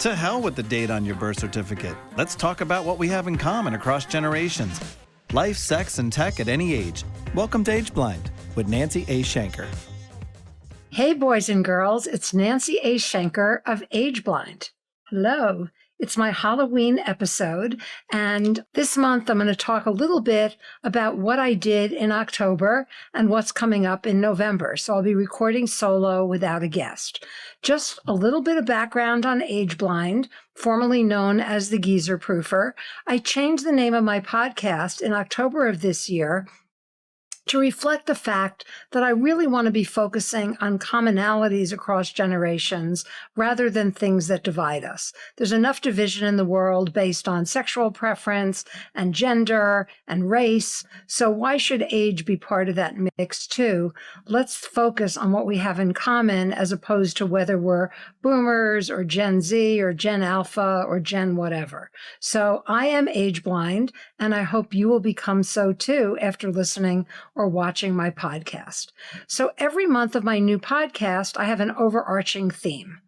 To hell with the date on your birth certificate. Let's talk about what we have in common across generations. Life, sex, and tech at any age. Welcome to Age Blind with Nancy A. Shenker. Hey, boys and girls, it's Nancy A. Shenker of Age Blind. Hello. It's my Halloween episode, and this month I'm going to talk a little bit about what I did in October and what's coming up in November. So I'll be recording solo without a guest. Just a little bit of background on Age Blind, formerly known as the Geezer Proofer. I changed the name of my podcast in October of this year to reflect the fact that I really want to be focusing on commonalities across generations rather than things that divide us. There's enough division in the world based on sexual preference and gender and race, so why should age be part of that mix too? Let's focus on what we have in common as opposed to whether we're boomers or Gen Z or Gen Alpha or Gen whatever. So I am age blind, and I hope you will become so too after listening or watching my podcast. So every month of my new podcast, I have an overarching theme.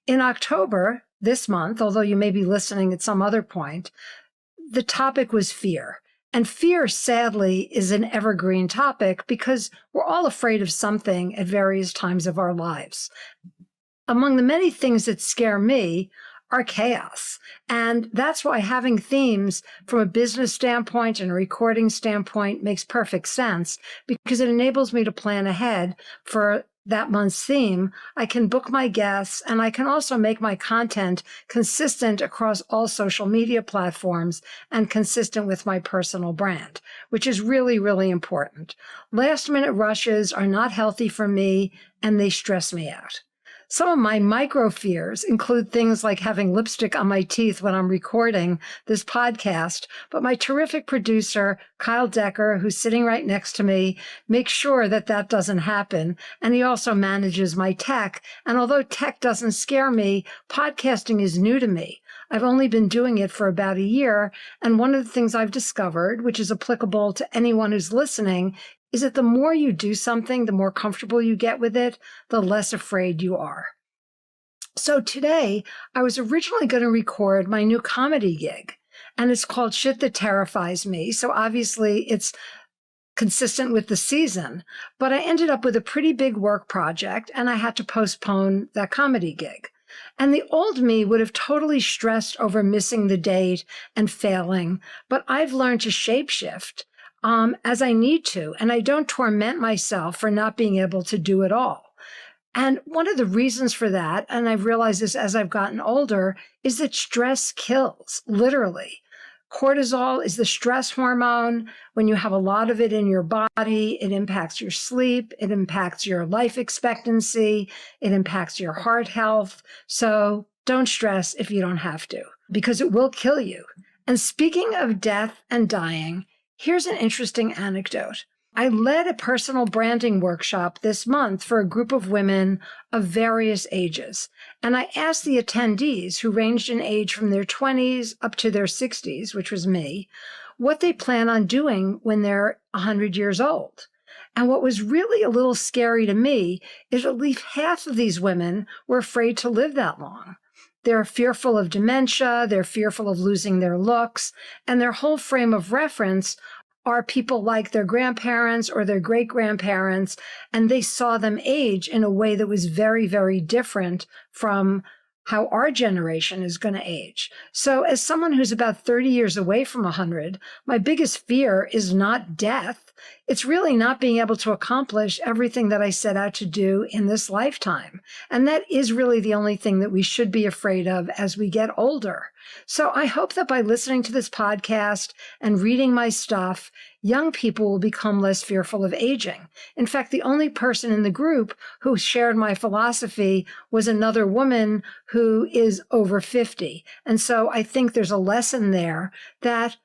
In October, this month, although you may be listening at some other point, the topic was fear. And fear, sadly, is an evergreen topic because we're all afraid of something at various times of our lives. Among the many things that scare me are chaos. And that's why having themes from a business standpoint and a recording standpoint makes perfect sense, because it enables me to plan ahead for that month's theme. I can book my guests, and I can also make my content consistent across all social media platforms and consistent with my personal brand, which is really, really important. Last-minute rushes are not healthy for me, and they stress me out. Some of my micro fears include things like having lipstick on my teeth when I'm recording this podcast, but my terrific producer, Kyle Decker, who's sitting right next to me, makes sure that that doesn't happen, and he also manages my tech. And although tech doesn't scare me, podcasting is new to me. I've only been doing it for about a year, and one of the things I've discovered, which is applicable to anyone who's listening, is that the more you do something, the more comfortable you get with it, the less afraid you are. So today, I was originally going to record my new comedy gig, and it's called Shit That Terrifies Me. So obviously it's consistent with the season, but I ended up with a pretty big work project, and I had to postpone that comedy gig. And the old me would have totally stressed over missing the date and failing, but I've learned to shapeshift as I need to, and I don't torment myself for not being able to do it all. And one of the reasons for that, and I've realized this as I've gotten older, is that stress kills, literally. Cortisol is the stress hormone. When you have a lot of it in your body, it impacts your sleep, it impacts your life expectancy, it impacts your heart health. So don't stress if you don't have to, because it will kill you. And speaking of death and dying, here's an interesting anecdote. I led a personal branding workshop this month for a group of women of various ages. And I asked the attendees, who ranged in age from their 20s up to their 60s, which was me, what they plan on doing when they're 100 years old. And what was really a little scary to me is at least half of these women were afraid to live that long. They're fearful of dementia, they're fearful of losing their looks, and their whole frame of reference are people like their grandparents or their great-grandparents, and they saw them age in a way that was very, very different from how our generation is going to age. So as someone who's about 30 years away from 100, my biggest fear is not death. It's really not being able to accomplish everything that I set out to do in this lifetime. And that is really the only thing that we should be afraid of as we get older. So I hope that by listening to this podcast and reading my stuff, young people will become less fearful of aging. In fact, the only person in the group who shared my philosophy was another woman who is over 50. And so I think there's a lesson there that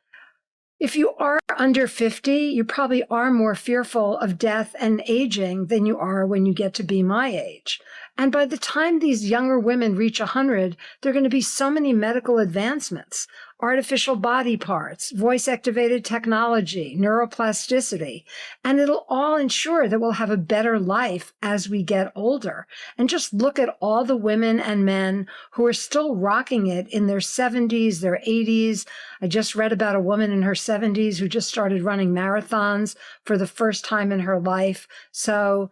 if you are under 50, you probably are more fearful of death and aging than you are when you get to be my age. And by the time these younger women reach 100, there are going to be so many medical advancements, artificial body parts, voice-activated technology, neuroplasticity, and it'll all ensure that we'll have a better life as we get older. And just look at all the women and men who are still rocking it in their 70s, their 80s. I just read about a woman in her 70s who just started running marathons for the first time in her life. So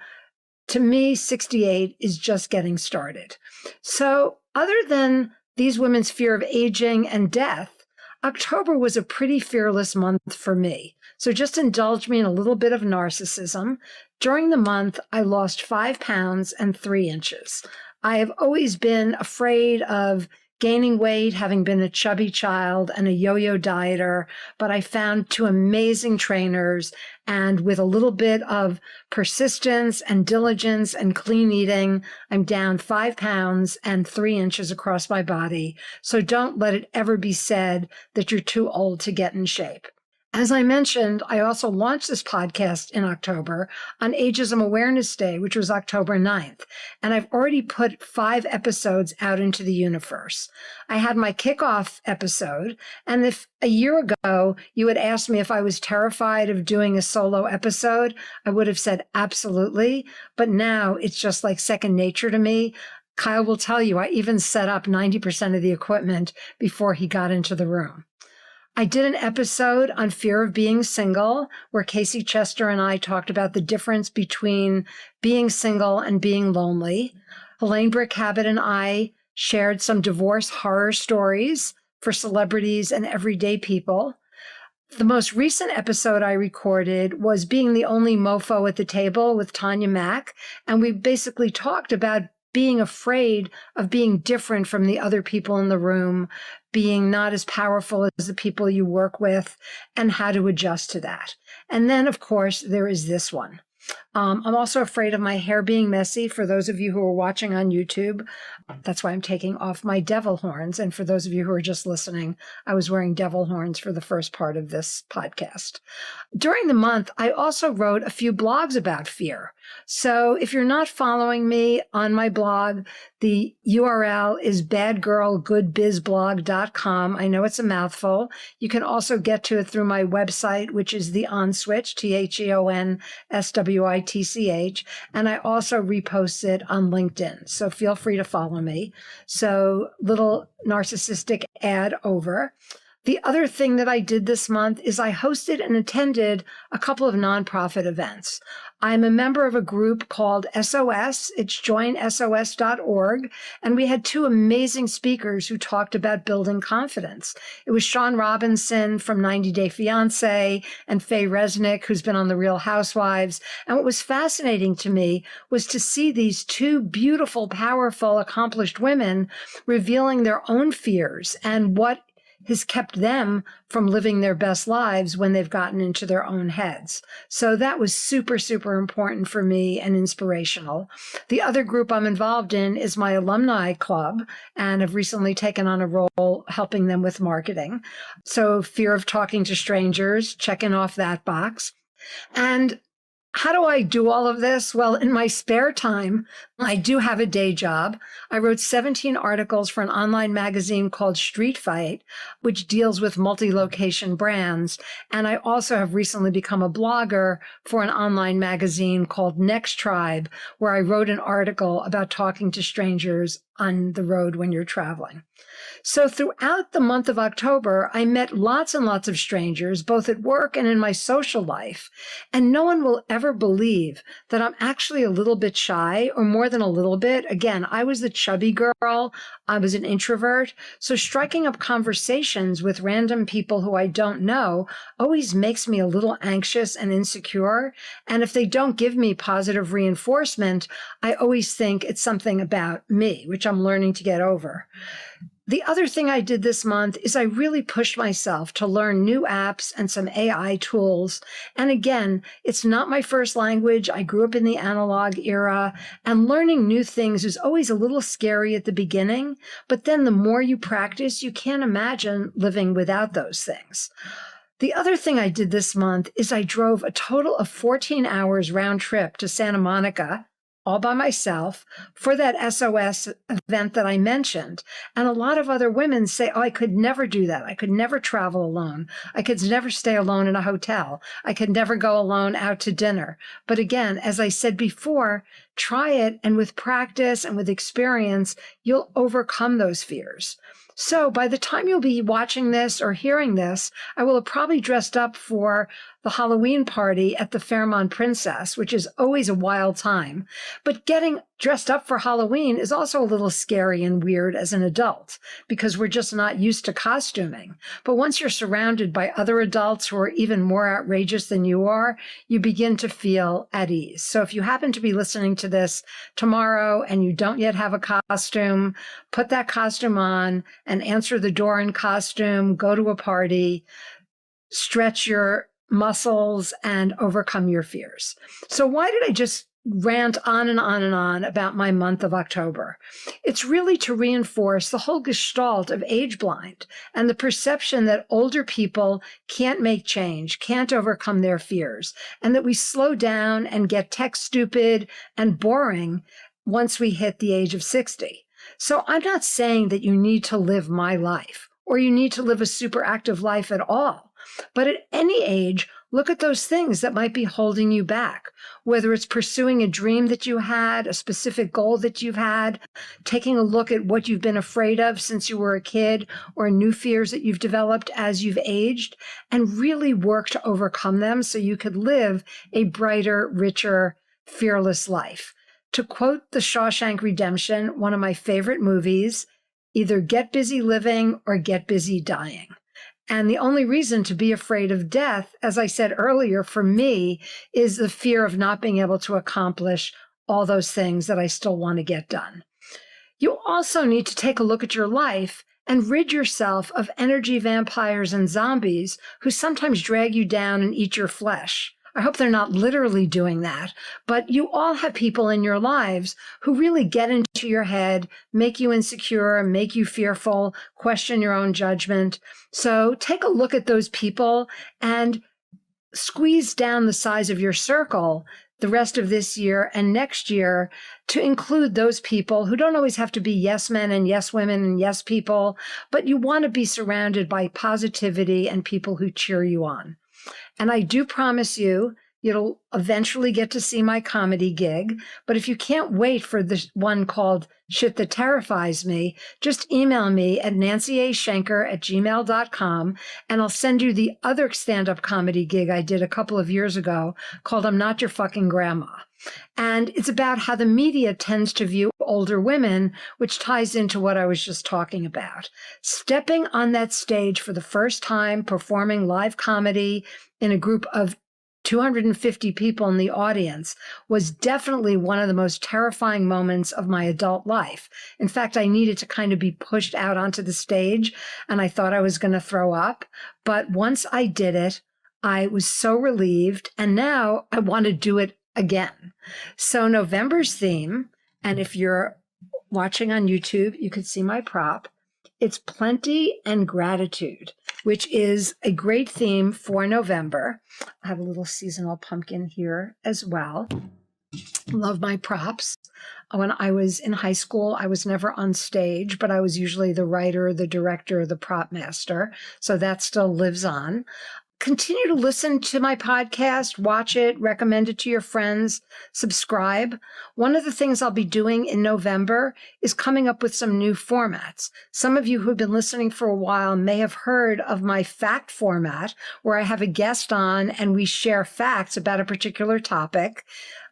to me, 68 is just getting started. So other than these women's fear of aging and death, October was a pretty fearless month for me. So just indulge me in a little bit of narcissism. During the month, I lost 5 pounds and 3 inches. I have always been afraid of gaining weight, having been a chubby child and a yo-yo dieter, but I found 2 amazing trainers, and with a little bit of persistence and diligence and clean eating, I'm down 5 pounds and 3 inches across my body. So don't let it ever be said that you're too old to get in shape. As I mentioned, I also launched this podcast in October on Ageism Awareness Day, which was October 9th, and I've already put 5 episodes out into the universe. I had my kickoff episode, and if a year ago you had asked me if I was terrified of doing a solo episode, I would have said absolutely, but now it's just like second nature to me. Kyle will tell you, I even set up 90% of the equipment before he got into the room. I did an episode on fear of being single, where Casey Chester and I talked about the difference between being single and being lonely. Helene Brick-Habit and I shared some divorce horror stories for celebrities and everyday people. The most recent episode I recorded was being the only mofo at the table with Tanya Mack, and we basically talked about being afraid of being different from the other people in the room, being not as powerful as the people you work with, and how to adjust to that. And then, of course, there is this one. I'm also afraid of my hair being messy. For those of you who are watching on YouTube, that's why I'm taking off my devil horns. And for those of you who are just listening, I was wearing devil horns for the first part of this podcast. During the month, I also wrote a few blogs about fear. So if you're not following me on my blog, the URL is badgirlgoodbizblog.com. I know it's a mouthful. You can also get to it through my website, which is the OnSwitch, TheOnSwitch. And I also repost it on LinkedIn. So feel free to follow me. So little narcissistic ad over. The other thing that I did this month is I hosted and attended a couple of nonprofit events. I'm a member of a group called SOS. It's joinsos.org. And we had 2 amazing speakers who talked about building confidence. It was Sean Robinson from 90 Day Fiancé and Faye Resnick, who's been on The Real Housewives. And what was fascinating to me was to see these 2 beautiful, powerful, accomplished women revealing their own fears and what has kept them from living their best lives when they've gotten into their own heads. So that was super, super important for me and inspirational. The other group I'm involved in is my alumni club, and I've recently taken on a role helping them with marketing. So fear of talking to strangers, checking off that box. And how do I do all of this? Well, in my spare time, I do have a day job. I wrote 17 articles for an online magazine called Street Fight, which deals with multi-location brands. And I also have recently become a blogger for an online magazine called Next Tribe, where I wrote an article about talking to strangers on the road when you're traveling. So throughout the month of October, I met lots and lots of strangers, both at work and in my social life. And no one will ever believe that I'm actually a little bit shy, or more than a little bit. Again, I was the chubby girl. I was an introvert. So striking up conversations with random people who I don't know always makes me a little anxious and insecure. And if they don't give me positive reinforcement, I always think it's something about me, which I'm learning to get over. The other thing I did this month is I really pushed myself to learn new apps and some AI tools. And again, it's not my first language. I grew up in the analog era, and learning new things is always a little scary at the beginning. But then the more you practice, you can't imagine living without those things. The other thing I did this month is I drove a total of 14 hours round trip to Santa Monica, all by myself for that SOS event that I mentioned. And a lot of other women say, oh, I could never do that. I could never travel alone. I could never stay alone in a hotel. I could never go alone out to dinner. But again, as I said before, try it. And with practice and with experience, you'll overcome those fears. So by the time you'll be watching this or hearing this, I will have probably dressed up for the Halloween party at the Fairmont Princess, which is always a wild time. But getting dressed up for Halloween is also a little scary and weird as an adult because we're just not used to costuming. But once you're surrounded by other adults who are even more outrageous than you are, you begin to feel at ease. So if you happen to be listening to this tomorrow and you don't yet have a costume, put that costume on and answer the door in costume, go to a party, stretch your muscles and overcome your fears. So why did I just rant on and on and on about my month of October? It's really to reinforce the whole gestalt of age blind and the perception that older people can't make change, can't overcome their fears, and that we slow down and get tech stupid and boring once we hit the age of 60. So I'm not saying that you need to live my life or you need to live a super active life at all. But at any age, look at those things that might be holding you back, whether it's pursuing a dream that you had, a specific goal that you've had, taking a look at what you've been afraid of since you were a kid, or new fears that you've developed as you've aged, and really work to overcome them so you could live a brighter, richer, fearless life. To quote The Shawshank Redemption, one of my favorite movies, either get busy living or get busy dying. And the only reason to be afraid of death, as I said earlier, for me, is the fear of not being able to accomplish all those things that I still want to get done. You also need to take a look at your life and rid yourself of energy vampires and zombies who sometimes drag you down and eat your flesh. I hope they're not literally doing that, but you all have people in your lives who really get into your head, make you insecure, make you fearful, question your own judgment. So take a look at those people and squeeze down the size of your circle the rest of this year and next year to include those people who don't always have to be yes men and yes women and yes people, but you want to be surrounded by positivity and people who cheer you on. And I do promise you, you'll eventually get to see my comedy gig. But if you can't wait for the one called Shit That Terrifies Me, just email me at nancyaShenker@gmail.com, and I'll send you the other stand-up comedy gig I did a couple of years ago called I'm Not Your Fucking Grandma. And it's about how the media tends to view older women, which ties into what I was just talking about. Stepping on that stage for the first time, performing live comedy in a group of 250 people in the audience was definitely one of the most terrifying moments of my adult life. In fact, I needed to kind of be pushed out onto the stage, and I thought I was going to throw up. But once I did it, I was so relieved, and now I want to do it again. So November's theme, and if you're watching on YouTube, you could see my prop. It's plenty and gratitude, which is a great theme for November. I have a little seasonal pumpkin here as well. Love my props. When I was in high school, I was never on stage, but I was usually the writer, the director, the prop master. So that still lives on. Continue to listen to my podcast, watch it, recommend it to your friends, subscribe. One of the things I'll be doing in November is coming up with some new formats. Some of you who've been listening for a while may have heard of my fact format, where I have a guest on and we share facts about a particular topic.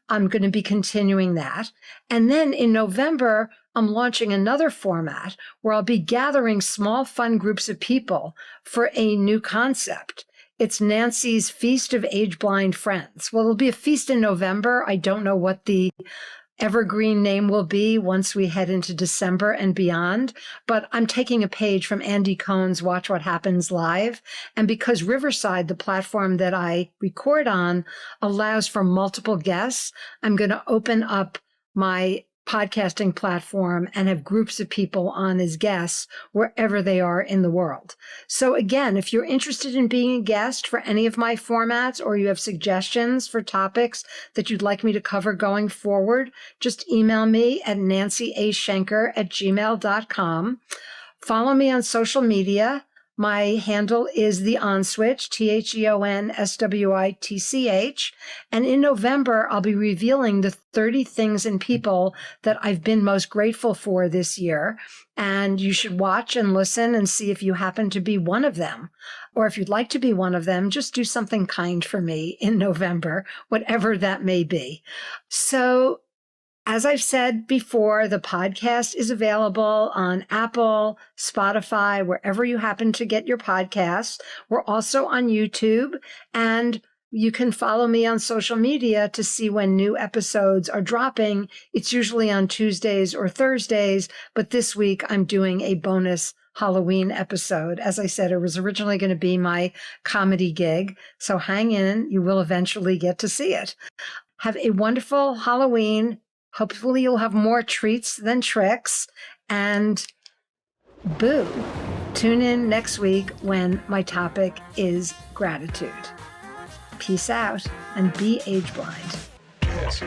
I'm going to be continuing that. And then in November, I'm launching another format where I'll be gathering small, fun groups of people for a new concept. It's Nancy's Feast of Age-Blind Friends. Well, it'll be a feast in November. I don't know what the evergreen name will be once we head into December and beyond, but I'm taking a page from Andy Cohen's Watch What Happens Live. And because Riverside, the platform that I record on, allows for multiple guests, I'm going to open up my podcasting platform and have groups of people on as guests wherever they are in the world. So again, if you're interested in being a guest for any of my formats, or you have suggestions for topics that you'd like me to cover going forward, just email me at nancyaShenker@gmail.com. Follow me on social media. My handle is The OnSwitch, TheonSwitch. And in November, I'll be revealing the 30 things and people that I've been most grateful for this year. And you should watch and listen and see if you happen to be one of them. Or if you'd like to be one of them, just do something kind for me in November, whatever that may be. So, as I've said before, the podcast is available on Apple, Spotify, wherever you happen to get your podcasts. We're also on YouTube, and you can follow me on social media to see when new episodes are dropping. It's usually on Tuesdays or Thursdays, but this week I'm doing a bonus Halloween episode. As I said, it was originally going to be my comedy gig, so hang in. You will eventually get to see it. Have a wonderful Halloween. Hopefully you'll have more treats than tricks. And boo, tune in next week when my topic is gratitude. Peace out and be age blind. Yes.